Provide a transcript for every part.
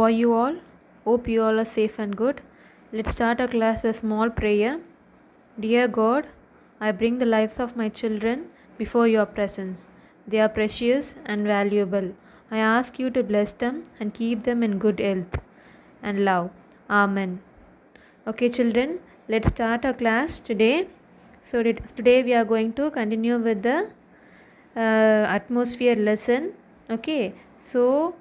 How are you all? Hope you all are safe and good. Let's start our class with a small prayer. Dear God, I bring the lives of my children before your presence. They are precious and valuable. I ask you to bless them and keep them in good health and love. Amen. Okay, children, let's start our class today. So, today we are going to continue with the atmosphere lesson. Okay, so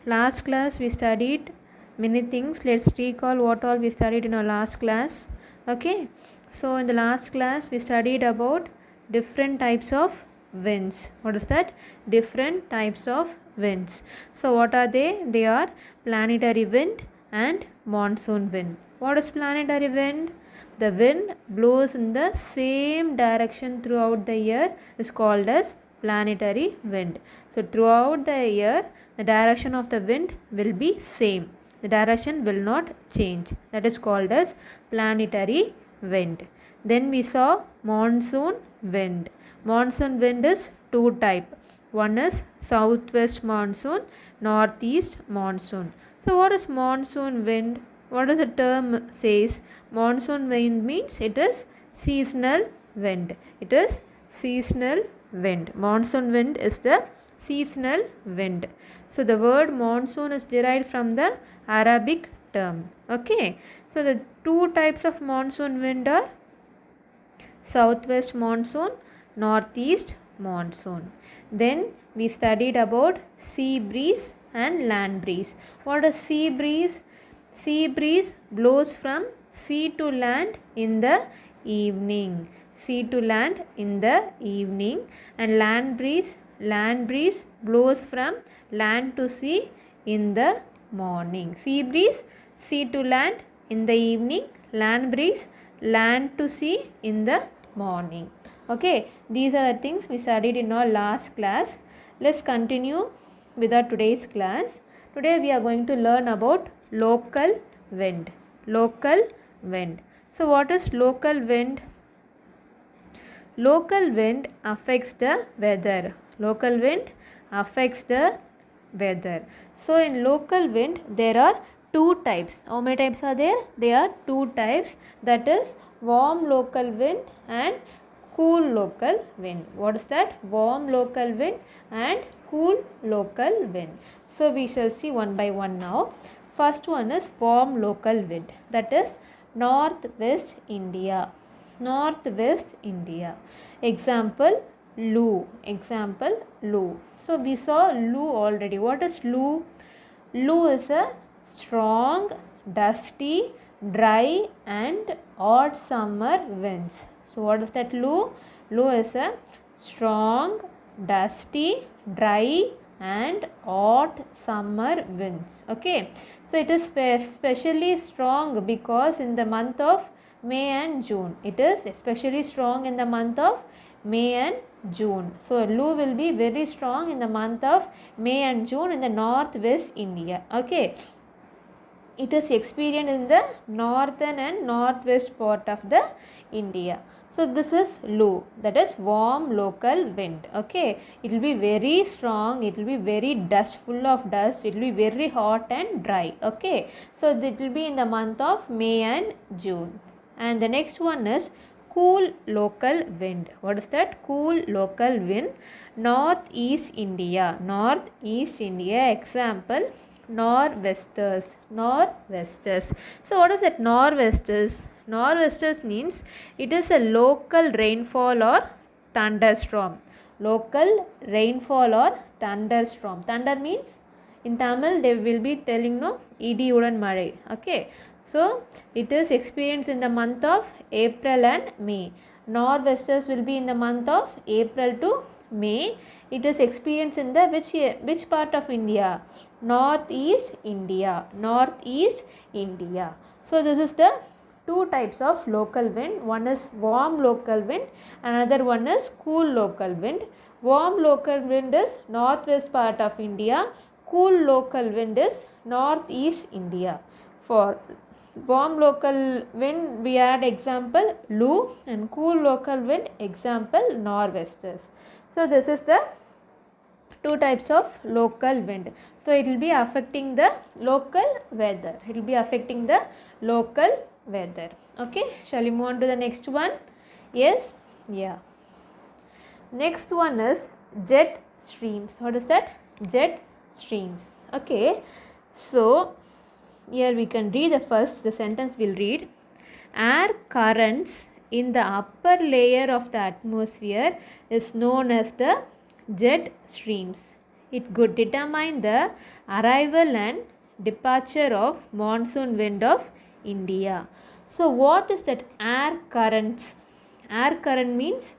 last class we studied many things. Let's recall what all we studied in our last class. Okay, so in the last class we studied about different types of winds. What is that? Different types of winds. So what are they? They are planetary wind and monsoon wind. What is planetary wind? The wind blows in the same direction throughout the year is called as planetary wind. So throughout the year the direction of the wind will be same. The direction will not change. That is called as planetary wind. Then we saw monsoon wind. Monsoon wind is two type. One is southwest monsoon, northeast monsoon. So what is monsoon wind? What does the term says? Monsoon wind means it is seasonal wind. It is seasonal wind. Monsoon wind is the seasonal wind. So the word monsoon is derived from the Arabic term. Okay. So the two types of monsoon wind are southwest monsoon, northeast monsoon. Then we studied about sea breeze and land breeze. What is sea breeze? Sea breeze blows from sea to land in the evening. Sea to land in the evening. And land breeze blows from land to sea in the morning. Sea breeze, sea to land in the evening. Land breeze, land to sea in the morning. Okay, these are the things we studied in our last class. Let's continue with our today's class. Today we are going to learn about local wind. Local wind. So what is local wind? Local wind affects the weather. Local wind affects the weather. So in local wind there are two types. How many types are there? There are two types. That is warm local wind and cool local wind. What is that? Warm local wind and cool local wind. So we shall see one by one now. First one is warm local wind. That is northwest India. Northwest India. Example Loo. Example Loo. So we saw Loo already. What is Loo? Loo is a strong, dusty, dry and hot summer winds. So what is that Loo? Loo is a strong, dusty, dry and hot summer winds. Okay. So it is especially strong because in the month of May and June. It is especially strong in the month of May and June. So Loo will be very strong in the month of May and June in the northwest India. Okay. It is experienced in the northern and northwest part of the India. So this is Loo, that is warm local wind. Okay, it will be very strong, it will be very dust, full of dust, it will be very hot and dry. Okay, so it will be in the month of May and June. And the next one is cool local wind. What is that? Cool local wind. Northeast India. Northeast India. Example nor'westers. Nor'westers. So what is that nor'westers? Nor'westers means it is a local rainfall or thunderstorm. Local rainfall or thunderstorm. Thunder means in Tamil they will be telling no idi udan malai. Okay. So it is experienced in the month of April and May. Nor'westers will be in the month of April to May. It is experienced in the which part of India? Northeast India. Northeast India. So this is the two types of local wind. One is warm local wind, another one is cool local wind. Warm local wind is northwest part of India. Cool local wind is northeast India. For warm local wind we add example Loo, and cool local wind example nor'westers. So this is the two types of local wind. So it will be affecting the local weather. It will be affecting the local weather. Okay, shall we move on to the next one? Yes, yeah. Next one is jet streams. What is that? Jet streams. Okay, so here we can read the sentence we'll read. Air currents in the upper layer of the atmosphere is known as the jet streams. It could determine the arrival and departure of monsoon wind of India. So what is that air currents? Air current means,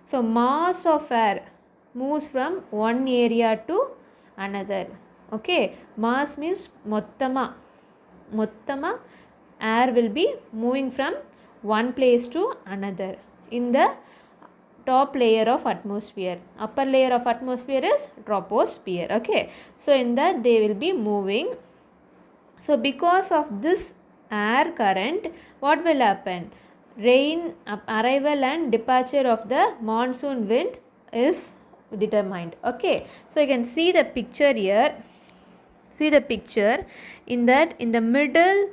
so mass of air moves from one area to another. Okay, mass means mottama air will be moving from one place to another in the top layer of atmosphere. Upper layer of atmosphere is troposphere. Okay, so in that they will be moving. So because of this air current, what will happen? Rain arrival and departure of the monsoon wind is determined. Okay, so you can see the picture here. See the picture. In that, in the middle,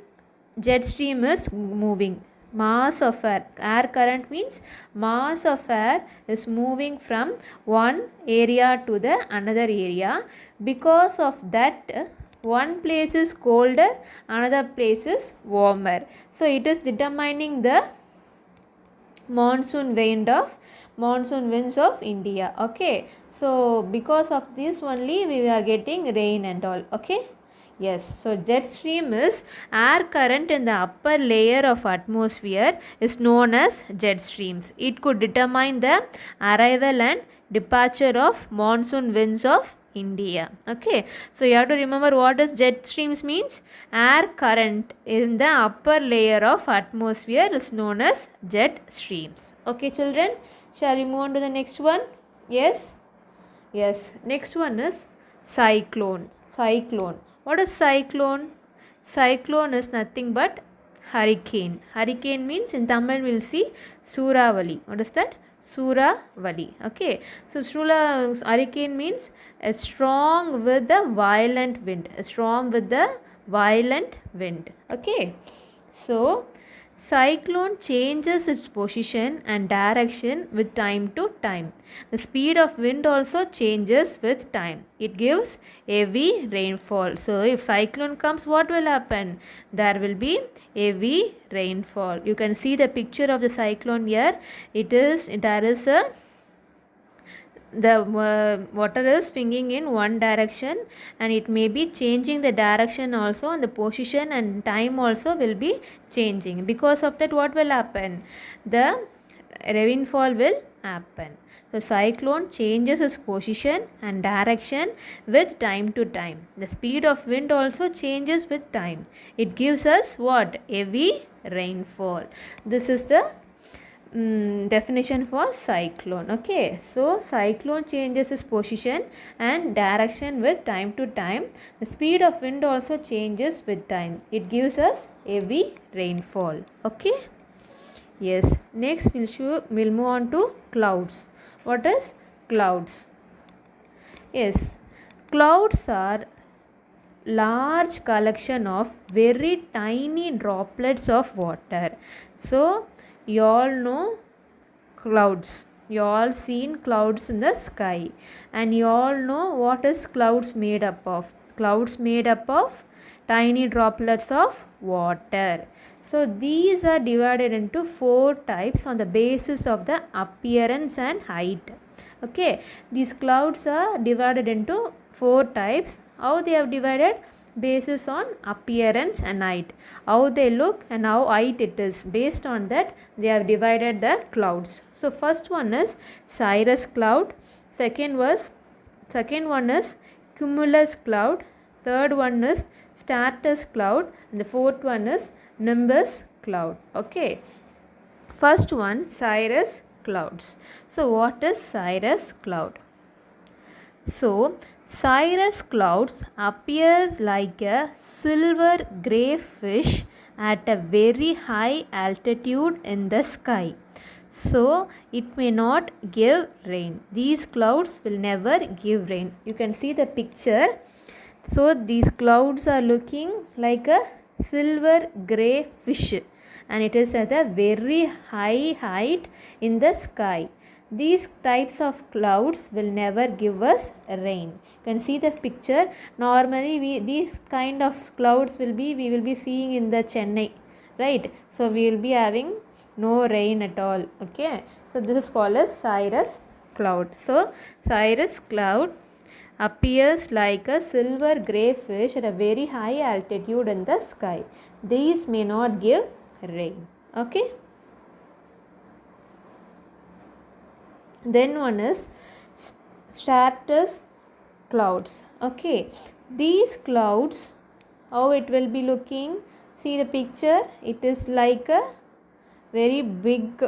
jet stream is moving. Mass of air current means mass of air is moving from one area to the another area. Because of that, one place is colder, another place is warmer. So it is determining the monsoon winds of India. Okay, so because of this only we are getting rain and all. Okay, yes, so jet stream is air current in the upper layer of atmosphere is known as jet streams. It could determine the arrival and departure of monsoon winds of India. Okay, so you have to remember what does jet streams means. Air current in the upper layer of atmosphere is known as jet streams. Okay children, shall we move on to the next one? Yes, next one is cyclone. What is cyclone? Cyclone is nothing but hurricane. Hurricane means in Tamil we'll see Suravali. What is that? Suravali. Okay, so hurricane means a storm with the violent wind. Okay, so cyclone changes its position and direction with time to time. The speed of wind also changes with time. It gives heavy rainfall. So if cyclone comes, what will happen? There will be heavy rainfall. You can see the picture of the cyclone here. The water is swinging in one direction and it may be changing the direction also, and the position and time also will be changing. Because of that, what will happen? The rainfall will happen. So cyclone changes its position and direction with time to time. The speed of wind also changes with time. It gives us what? Heavy rainfall. This is the definition for cyclone. Okay, so cyclone changes its position and direction with time to time. The speed of wind also changes with time. It gives us heavy rainfall. Okay, yes, next we'll move on to clouds. What is clouds? Yes, clouds are large collection of very tiny droplets of water. So you all know clouds. You all seen clouds in the sky, and you all know what is clouds made up of. Clouds made up of tiny droplets of water. So these are divided into 4 types on the basis of the appearance and height. Okay, these clouds are divided into 4 types. How they have divided? Basis on appearance and height. How they look and how height it is. Based on that, they have divided the clouds. So first one is cirrus cloud. Second one is cumulus cloud. Third one is stratus cloud, and the fourth one is nimbus cloud. Okay, first one, cirrus clouds. So what is cirrus cloud? So cirrus clouds appear like a silver grey fish at a very high altitude in the sky. So it may not give rain. These clouds will never give rain. You can see the picture. So these clouds are looking like a silver grey fish, and it is at a very high height in the sky. These types of clouds will never give us rain. You can see the picture. Normally these kind of clouds we will be seeing in the Chennai, right? So we will be having no rain at all. Okay, so this is called as cirrus cloud. So cirrus cloud appears like a silver grey fish at a very high altitude in the sky. These may not give rain. Okay, then one is stratus clouds. Okay, these clouds, how it will be looking, see the picture, it is like a very big,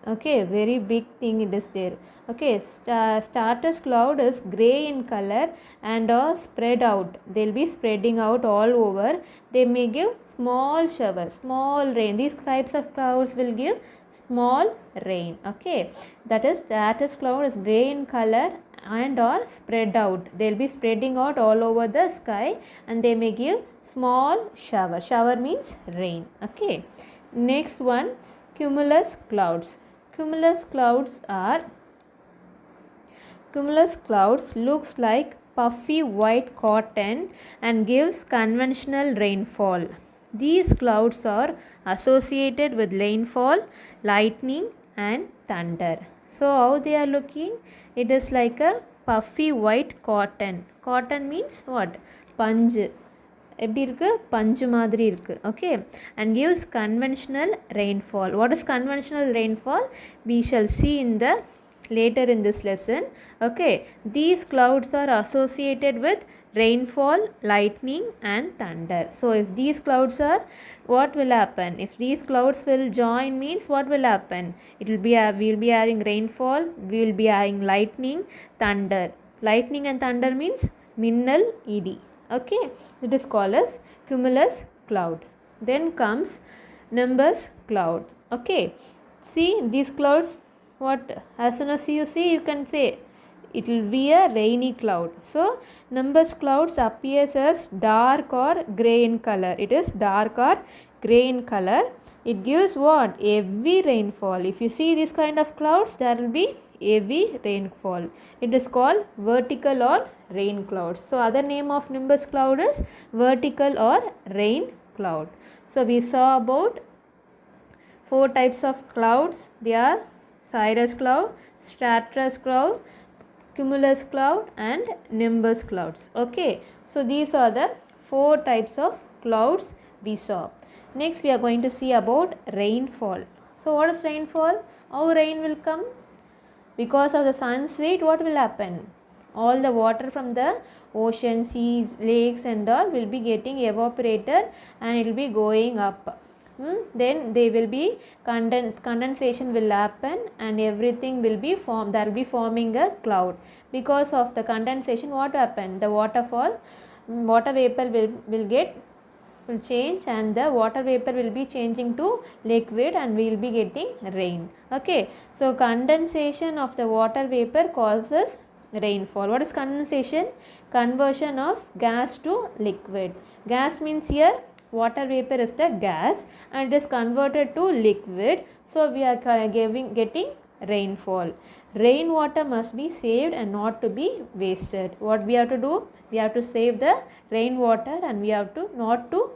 okay, very big thing it is there. Okay, stratus cloud is grey in color and are spread out. They will be spreading out all over. They may give small showers, small rain. These types of clouds will give small rain. Okay, that is stratus cloud is grey in color and are spread out. They will be spreading out all over the sky, and they may give small shower. Shower means rain. Okay, next one, cumulus clouds. Cumulus clouds looks like puffy white cotton and gives conventional rainfall. These clouds are associated with rainfall, lightning and thunder. So how they are looking? It is like a puffy white cotton. Cotton means what? Panju. எப்படி இருக்கு? பஞ்சு மாதிரி இருக்கு. Okay, and gives conventional rainfall. What is conventional rainfall? We shall see in the later in this lesson. Okay, these clouds are associated with rainfall, lightning and thunder. So if these clouds are, what will happen? If these clouds will join means what will happen? It will be we will be having rainfall, we will be having lightning, thunder. Lightning and thunder means minnal idi. Okay, it is called as cumulus cloud. Then comes nimbus cloud. Okay, see these clouds, what, as soon as you see, you can say it will be a rainy cloud. So nimbus clouds appears as dark or grey in color. It is dark or grey in color. It gives what? Heavy rainfall. If you see this kind of clouds, there will be heavy rainfall. It is called vertical or rain clouds. So other name of nimbus cloud is vertical or rain cloud. So we saw about 4 types of clouds. They are cirrus cloud, stratus cloud, cumulus cloud and nimbus clouds. Okay, so these are the 4 types of clouds we saw. Next we are going to see about rainfall. So what is rainfall? How rain will come? Because of the sun's heat, what will happen? All the water from the ocean, seas, lakes and all will be getting evaporated and it will be going up. Then they will be condensation will happen and everything will be formed. There will be forming a cloud. Because of the condensation, what happened? The water vapor will change and the water vapor will be changing to liquid and we will be getting rain. Okay, so condensation of the water vapor causes rainfall. What is condensation? Conversion of gas to liquid. Gas means here water vapor is the gas and it is converted to liquid. So we are getting rainfall. Rainwater must be saved and not to be wasted. What we have to do? We have to save the rainwater and we have to not to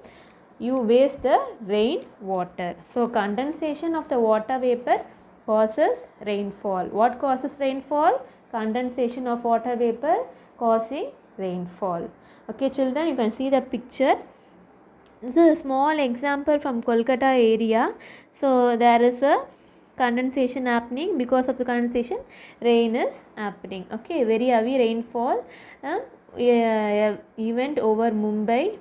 waste the rainwater. So condensation of the water vapor causes rainfall. What causes rainfall? Condensation of water vapor causing rainfall. Okay children, you can see the picture. This is a small example from Kolkata area. So there is a condensation happening. Because of the condensation, rain is happening. Okay, very heavy rainfall event over Mumbai.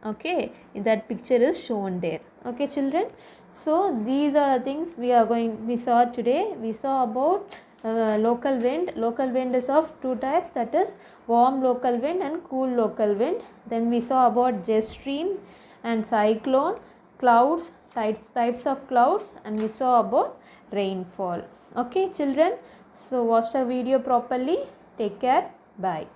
Okay, that picture is shown there. Okay children, so these are the things we saw today. We saw about local wind. Local wind is of 2 types, that is warm local wind and cool local wind. Then we saw about jet stream and cyclone, clouds, types of clouds, and we saw about rainfall. Okay children, so watch the video properly. Take care. Bye.